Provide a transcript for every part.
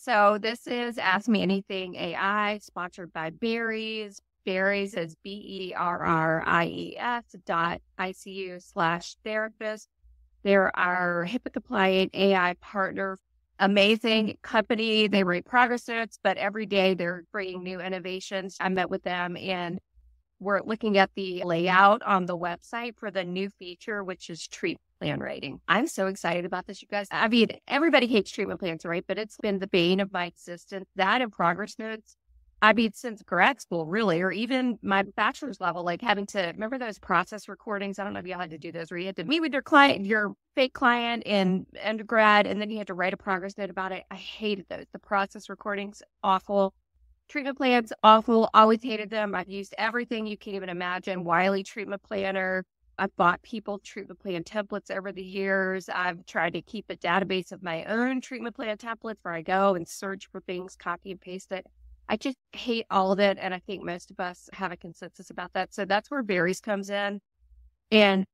So this is Ask Me Anything AI, sponsored by Berries. Berries is berries.icu/therapist. They're our HIPAA compliant AI partner. Amazing company. They write progress notes, but every day they're bringing new innovations. I met with them and we're looking at the layout on the website for the new feature, which is treatment plan writing. I'm so excited about this, you guys. I mean, everybody hates treatment plans, right? But it's been the bane of my existence. That and progress notes. I mean, since grad school, really, or even my bachelor's level, like having to remember those process recordings. I don't know if y'all had to do those where you had to meet with your client, your fake client in undergrad, and then you had to write a progress note about it. I hated those. The process recordings, awful. Treatment plans, awful. Always hated them. I've used everything you can even imagine. Wiley treatment planner. I've bought people treatment plan templates over the years. I've tried to keep a database of my own treatment plan templates where I go and search for things, copy and paste it. I just hate all of it. And I think most of us have a consensus about that. So that's where Berries comes in. And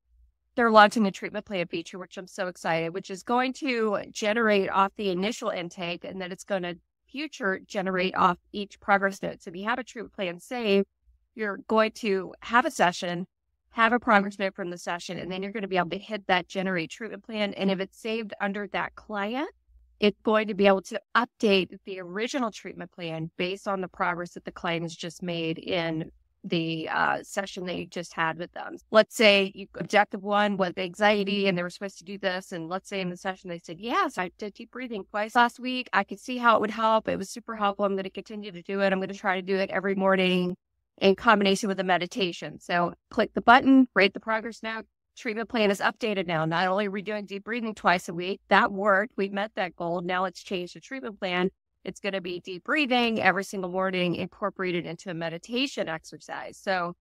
they're launching a treatment plan feature, which I'm so excited, which is going to generate off the initial intake, and then it's going to future generate off each progress note. So if you have a treatment plan saved, you're going to have a session, have a progress note from the session, and then you're going to be able to hit that generate treatment plan. And if it's saved under that client, it's going to be able to update the original treatment plan based on the progress that the client has just made in the session that you just had with them. Let's say objective one was anxiety and they were supposed to do this. And let's say in the session, they said, yes, I did deep breathing twice last week. I could see how it would help. It was super helpful. I'm going to continue to do it. I'm going to try to do it every morning in combination with a meditation. So click the button, rate the progress note. Treatment plan is updated now. Not only are we doing deep breathing twice a week, that worked. We met that goal. Now let's change the treatment plan. It's going to be deep breathing every single morning, incorporated into a meditation exercise. So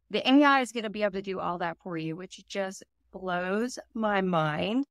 the AI is going to be able to do all that for you, which just blows my mind.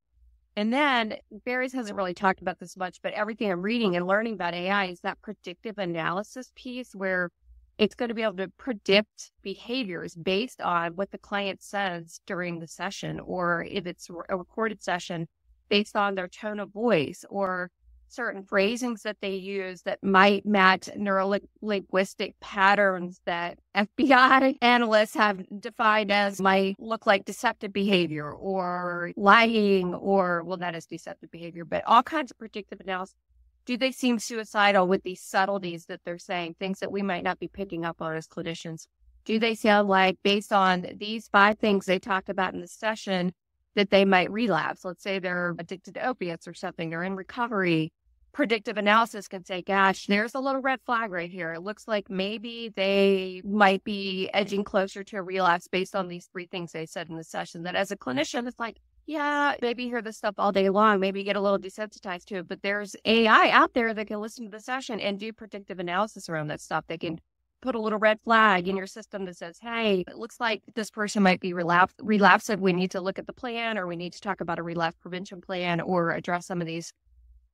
And then Barry's hasn't really talked about this much, but everything I'm reading and learning about AI is that predictive analysis piece where it's going to be able to predict behaviors based on what the client says during the session, or if it's a recorded session, based on their tone of voice or certain phrasings that they use that might match neuro-linguistic patterns that FBI analysts have defined as might look like deceptive behavior or lying or, well, that is deceptive behavior, but all kinds of predictive analysis. Do they seem suicidal with these subtleties that they're saying, things that we might not be picking up on as clinicians? Do they sound like, based on these 5 things they talked about in the session, that they might relapse? Let's say they're addicted to opiates or something, they're in recovery. Predictive analysis can say, gosh, there's a little red flag right here. It looks like maybe they might be edging closer to a relapse based on these 3 things they said in the session. That as a clinician, it's like, yeah, maybe you hear this stuff all day long, maybe you get a little desensitized to it, but there's AI out there that can listen to the session and do predictive analysis around that stuff. They can put a little red flag in your system that says, hey, it looks like this person might be relapsive. We need to look at the plan, or we need to talk about a relapse prevention plan, or address some of these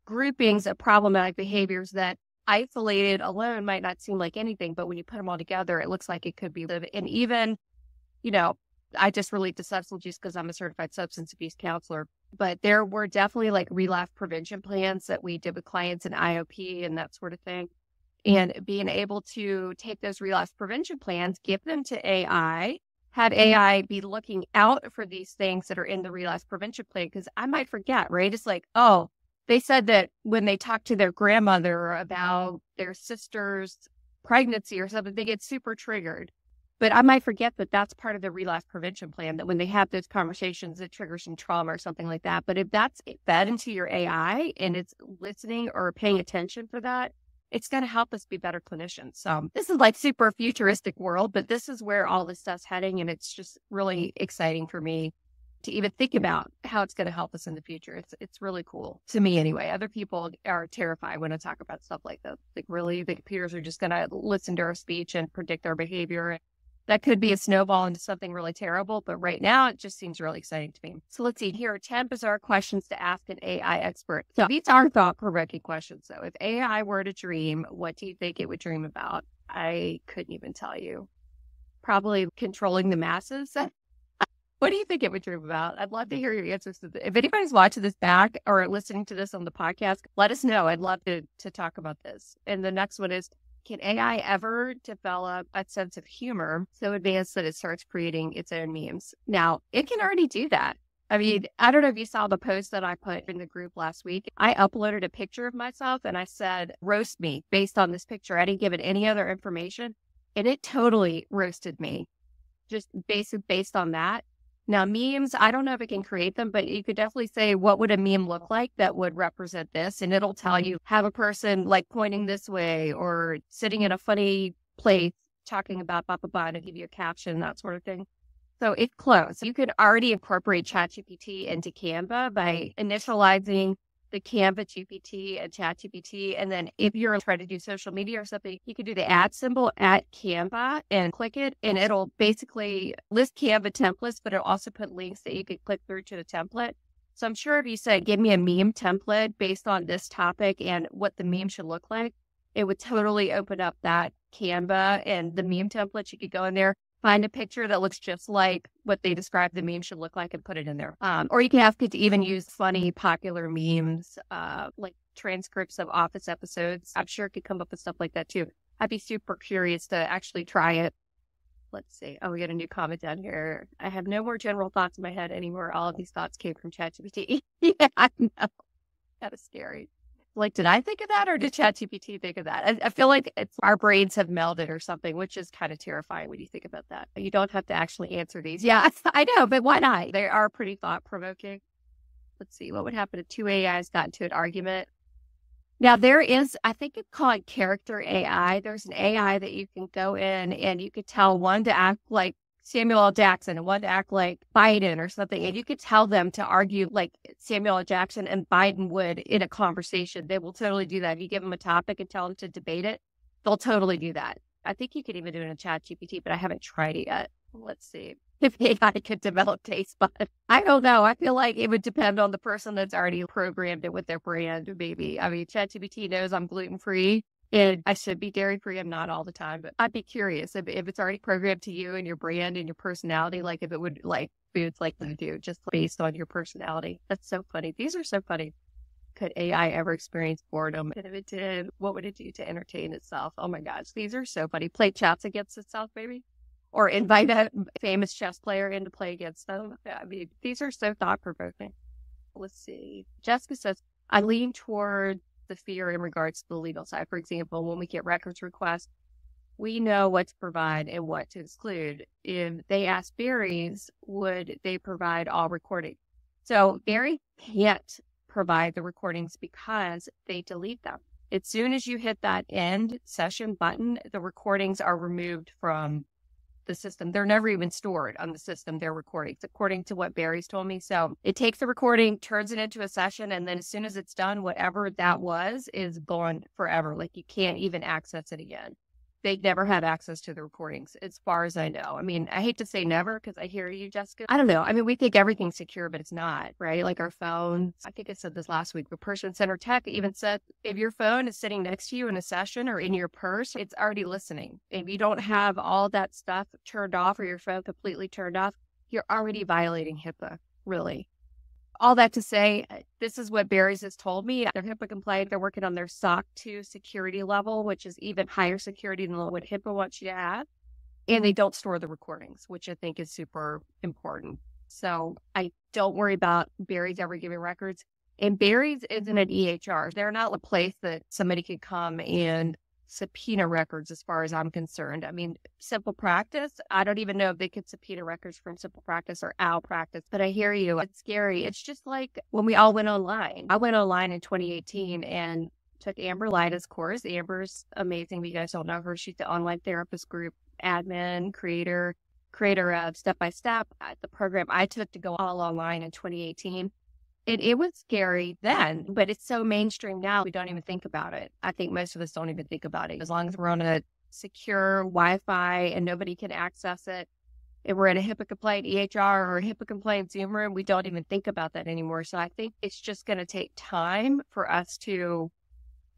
groupings of problematic behaviors that isolated alone might not seem like anything, but when you put them all together, it looks like it could be living. And even, I just relate to substance use because I'm a certified substance abuse counselor, but there were definitely like relapse prevention plans that we did with clients in IOP and that sort of thing. And being able to take those relapse prevention plans, give them to AI, have AI be looking out for these things that are in the relapse prevention plan, because I might forget, right? It's like, oh, they said that when they talk to their grandmother about their sister's pregnancy or something, they get super triggered. But I might forget that that's part of the relapse prevention plan, that when they have those conversations, it triggers some trauma or something like that. But if that's fed into your AI and it's listening or paying attention for that, it's going to help us be better clinicians. So this is like super futuristic world, but this is where all this stuff's heading. And it's just really exciting for me to even think about how it's going to help us in the future. It's really cool to me anyway. Other people are terrified when I talk about stuff like this. Like, really, the computers are just going to listen to our speech and predict our behavior. That could be a snowball into something really terrible, but right now it just seems really exciting to me. So let's see, here are 10 bizarre questions to ask an AI expert. So these are thought-provoking questions, though. If AI were to dream, what do you think it would dream about? I couldn't even tell you. Probably controlling the masses. What do you think it would dream about? I'd love to hear your answers to this. If anybody's watching this back or listening to this on the podcast, let us know. I'd love to talk about this. And the next one is, can AI ever develop a sense of humor so advanced that it starts creating its own memes? Now, it can already do that. I mean, I don't know if you saw the post that I put in the group last week. I uploaded a picture of myself and I said, roast me based on this picture. I didn't give it any other information. And it totally roasted me, just based on that. Now, memes, I don't know if it can create them, but you could definitely say, what would a meme look like that would represent this? And it'll tell you, have a person like pointing this way or sitting in a funny place talking about blah, blah, blah, to give you a caption, that sort of thing. So it's close. You could already incorporate ChatGPT into Canva by initializing the Canva GPT and ChatGPT. And then if you're trying to do social media or something, you could do the @ symbol at Canva and click it. And it'll basically list Canva templates, but it'll also put links that you could click through to the template. So I'm sure if you said, give me a meme template based on this topic and what the meme should look like, it would totally open up that Canva and the meme templates. You could go in there, find a picture that looks just like what they described the meme should look like and put it in there. Or you can ask it to even use funny, popular memes, like transcripts of Office episodes. I'm sure it could come up with stuff like that too. I'd be super curious to actually try it. Let's see. Oh, we got a new comment down here. I have no more general thoughts in my head anymore. All of these thoughts came from ChatGPT. Yeah, I know. That is scary. Like, did I think of that or did ChatGPT think of that? I feel like our brains have melded or something, which is kind of terrifying when you think about that. You don't have to actually answer these. Yeah, I know, but why not? They are pretty thought-provoking. Let's see. What would happen if two AIs got into an argument? Now, there is, I think it's called character AI. There's an AI that you can go in and you could tell one to act like Samuel L. Jackson and one to act like Biden or something. And you could tell them to argue like Samuel L. Jackson and Biden would in a conversation. They will totally do that. If you give them a topic and tell them to debate it, they'll totally do that. I think you could even do it in ChatGPT, but I haven't tried it yet. Let's see if AI could develop taste buds. I don't know. I feel like it would depend on the person that's already programmed it with their brand, maybe. I mean, ChatGPT knows I'm gluten-free. And I should be dairy-free. I'm not all the time, but I'd be curious if it's already programmed to you and your brand and your personality, like if it would like foods like you do, just based on your personality. That's so funny. These are so funny. Could AI ever experience boredom? And if it did, what would it do to entertain itself? Oh my gosh, these are so funny. Play chess against itself, maybe? Or invite a famous chess player in to play against them. I mean, these are so thought-provoking. Let's see. Jessica says, I lean toward the fear in regards to the legal side. For example, when we get records requests, we know what to provide and what to exclude. If they ask Barry's, would they provide all recordings? So Barry can't provide the recordings because they delete them. As soon as you hit that end session button, the recordings are removed from the system. They're never even stored on the system, their recordings, according to what Barry's told me. So it takes the recording, turns it into a session, and then as soon as it's done, whatever that was is gone forever. Like you can't even access it again. They've never had access to the recordings, as far as I know. I mean, I hate to say never because I hear you, Jessica. I don't know. I mean, we think everything's secure, but it's not, right? Like our phones. I think I said this last week, but Person Center Tech even said if your phone is sitting next to you in a session or in your purse, it's already listening. If you don't have all that stuff turned off or your phone completely turned off, you're already violating HIPAA, really. All that to say, this is what Barry's has told me. They're HIPAA compliant. They're working on their SOC 2 security level, which is even higher security than what HIPAA wants you to have. And they don't store the recordings, which I think is super important. So I don't worry about Barry's ever giving records. And Barry's isn't an EHR. They're not a place that somebody could come and subpoena records as far as I'm concerned. I mean, Simple Practice, I don't even know if they could subpoena records from Simple Practice or Owl Practice, but I hear you. It's scary. It's just like when we all went online. I went online in 2018 and took Amber Lida's course. Amber's amazing. If you guys don't know her, she's the online therapist group admin, creator of Step by Step. The program I took to go all online in 2018. It was scary then, but it's so mainstream now, we don't even think about it. I think most of us don't even think about it. As long as we're on a secure Wi-Fi and nobody can access it, if we're in a HIPAA-compliant EHR or a HIPAA-compliant Zoom room, we don't even think about that anymore. So I think it's just going to take time for us to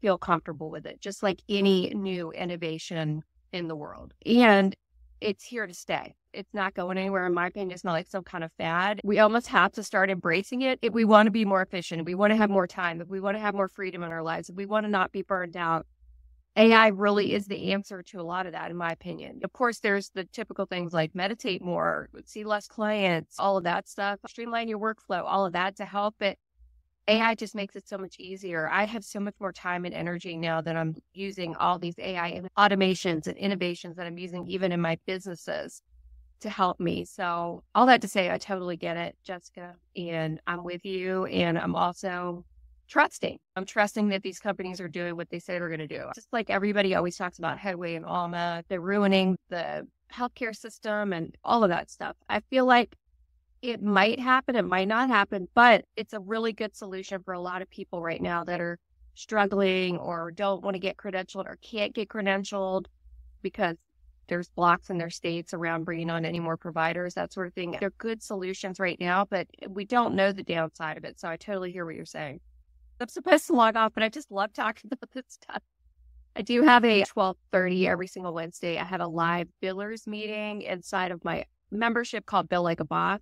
feel comfortable with it, just like any new innovation in the world. And it's here to stay. It's not going anywhere. In my opinion, it's not like some kind of fad. We almost have to start embracing it if we want to be more efficient, if we want to have more time, if we want to have more freedom in our lives, if we want to not be burned out. AI really is the answer to a lot of that, in my opinion. Of course, there's the typical things like meditate more, see less clients, all of that stuff, streamline your workflow, all of that to help it. AI just makes it so much easier. I have so much more time and energy now that I'm using all these AI automations and innovations that I'm using even in my businesses to help me. So all that to say, I totally get it, Jessica, and I'm with you. And I'm also trusting. I'm trusting that these companies are doing what they say they're going to do. Just like everybody always talks about Headway and Alma, they're ruining the healthcare system and all of that stuff. I feel like it might happen, it might not happen, but it's a really good solution for a lot of people right now that are struggling or don't want to get credentialed or can't get credentialed because there's blocks in their states around bringing on any more providers, that sort of thing. They're good solutions right now, but we don't know the downside of it. So I totally hear what you're saying. I'm supposed to log off, but I just love talking about this stuff. I do have a 12:30 every single Wednesday. I have a live billers meeting inside of my membership called Bill Like a Boss.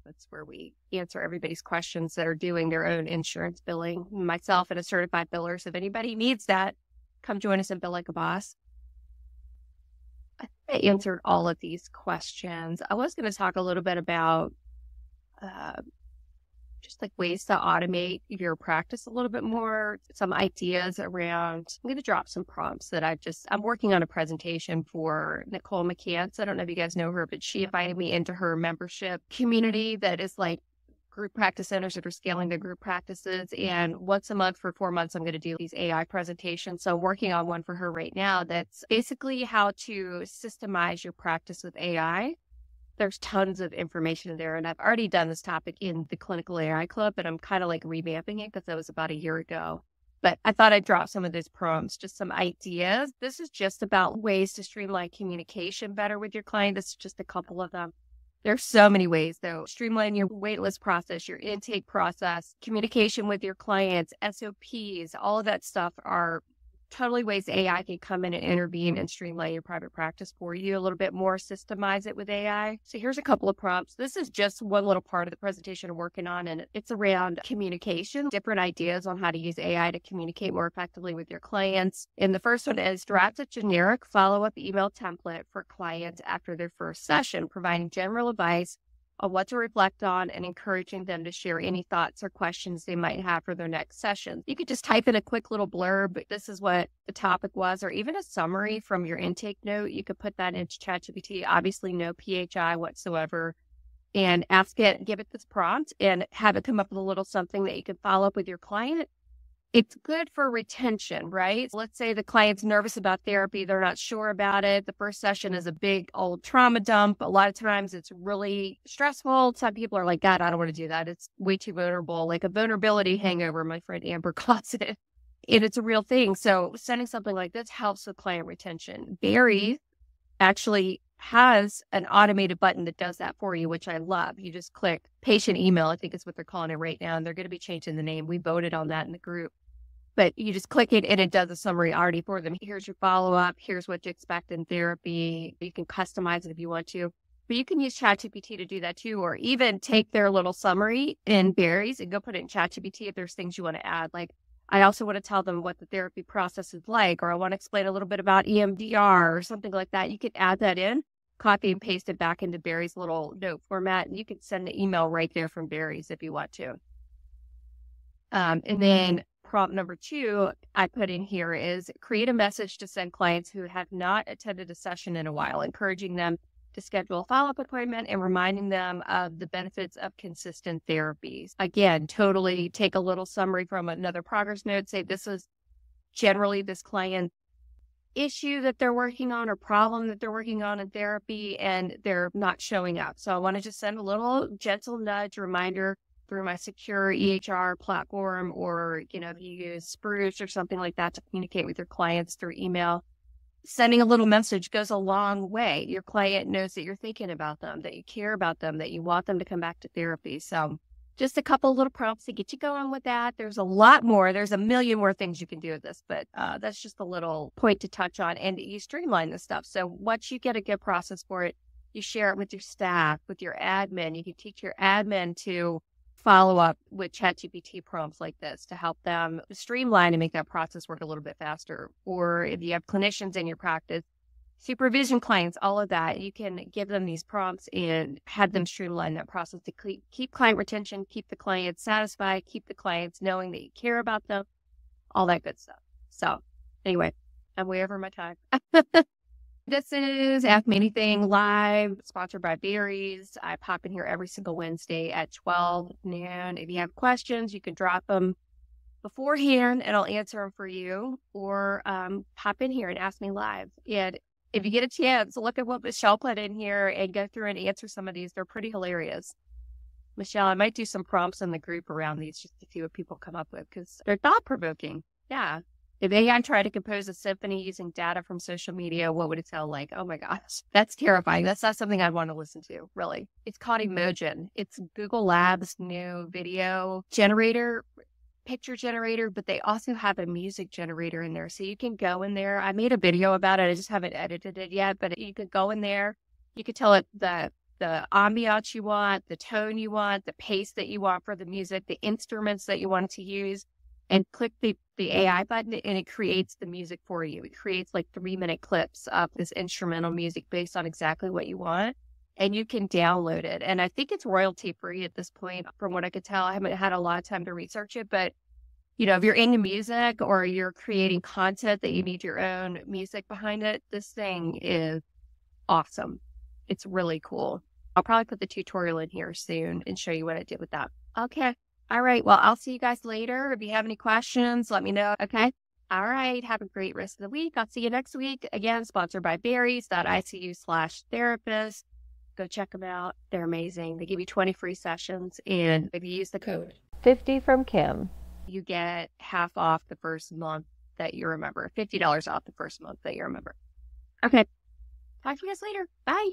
That's where we answer everybody's questions that are doing their own insurance billing, myself and a certified biller. So if anybody needs that, come join us in Bill Like a Boss. I think I answered all of these questions. I was going to talk a little bit about just like ways to automate your practice a little bit more, some ideas around, I'm going to drop some prompts that I'm working on a presentation for Nicole McCants. I don't know if you guys know her, but she invited me into her membership community that is like group practice owners that are scaling their group practices. And once a month for 4 months, I'm going to do these AI presentations. So I'm working on one for her right now. That's basically how to systemize your practice with AI. There's tons of information in there. And I've already done this topic in the Clinical AI Club, but I'm kind of like revamping it because that was about a year ago. But I thought I'd drop some of those prompts, just some ideas. This is just about ways to streamline communication better with your client. This is just a couple of them. There's so many ways, though. Streamline your waitlist process, your intake process, communication with your clients, SOPs, all of that stuff are totally ways AI can come in and intervene and streamline your private practice for you a little bit more, systemize it with AI. So here's a couple of prompts. This is just one little part of the presentation I'm working on, and it's around communication, different ideas on how to use AI to communicate more effectively with your clients. And the first one is draft a generic follow-up email template for clients after their first session, providing general advice on what to reflect on and encouraging them to share any thoughts or questions they might have for their next session. You could just type in a quick little blurb. This is what the topic was, or even a summary from your intake note. You could put that into ChatGPT, obviously no PHI whatsoever, and ask it, give it this prompt and have it come up with a little something that you can follow up with your client. It's good for retention, right? Let's say the client's nervous about therapy. They're not sure about it. The first session is a big old trauma dump. A lot of times it's really stressful. Some people are like, God, I don't want to do that. It's way too vulnerable, like a vulnerability hangover. My friend Amber calls it. And it's a real thing. So sending something like this helps with client retention. Barry actually has an automated button that does that for you, which I love. You just click patient email, I think is what they're calling it right now. And they're going to be changing the name. We voted on that in the group. But you just click it and it does a summary already for them. Here's your follow-up. Here's what to expect in therapy. You can customize it if you want to. But you can use ChatGPT to do that too, or even take their little summary in Barry's and go put it in ChatGPT if there's things you want to add. Like, I also want to tell them what the therapy process is like, or I want to explain a little bit about EMDR or something like that. You can add that in, copy and paste it back into Barry's little note format, and you can send an email right there from Barry's if you want to. And then prompt number 2 I put in here is create a message to send clients who have not attended a session in a while, encouraging them to schedule a follow-up appointment and reminding them of the benefits of consistent therapies. Again, totally take a little summary from another progress note, say this is generally this client issue that they're working on or problem that they're working on in therapy and they're not showing up. So I want to just send a little gentle nudge reminder through my secure EHR platform, or, if you use Spruce or something like that to communicate with your clients through email. Sending a little message goes a long way. Your client knows that you're thinking about them, that you care about them, that you want them to come back to therapy. So just a couple little prompts to get you going with that. There's a lot more. There's a million more things you can do with this, but that's just a little point to touch on. And you streamline this stuff. So once you get a good process for it, you share it with your staff, with your admin. You can teach your admin to follow up with ChatGPT prompts like this to help them streamline and make that process work a little bit faster. Or if you have clinicians in your practice, supervision clients, all of that, you can give them these prompts and have them streamline that process to keep client retention, keep the clients satisfied, keep the clients knowing that you care about them, all that good stuff. So anyway, I'm way over my time. This is Ask Me Anything Live, sponsored by Berries. I pop in here every single Wednesday at 12 noon. If you have questions, you can drop them beforehand and I'll answer them for you, or pop in here and ask me live. And if you get a chance, look at what Michelle put in here and go through and answer some of these. They're pretty hilarious. Michelle, I might do some prompts in the group around these just to see what people come up with because they're thought-provoking. Yeah. If AI tried to compose a symphony using data from social media, what would it sound like? Oh my gosh, that's terrifying. That's not something I'd want to listen to, really. It's called Emojin. It's Google Labs' new video generator, picture generator, but they also have a music generator in there. So you can go in there. I made a video about it. I just haven't edited it yet, but you could go in there. You could tell it the ambiance you want, the tone you want, the pace that you want for the music, the instruments that you want to use, and click the AI button and it creates the music for you. It creates like 3-minute clips of this instrumental music based on exactly what you want. And you can download it. And I think it's royalty free at this point, from what I could tell. I haven't had a lot of time to research it, but if you're into music or you're creating content that you need your own music behind it, this thing is awesome. It's really cool. I'll probably put the tutorial in here soon and show you what I did with that. Okay. All right. Well, I'll see you guys later. If you have any questions, let me know. Okay. All right. Have a great rest of the week. I'll see you next week. Again, sponsored by berries.icu/therapist. Go check them out. They're amazing. They give you 20 free sessions. And if you use the code 50 from Kim, you get half off the first month that you remember. $50 off the first month that you remember. Okay. Talk to you guys later. Bye.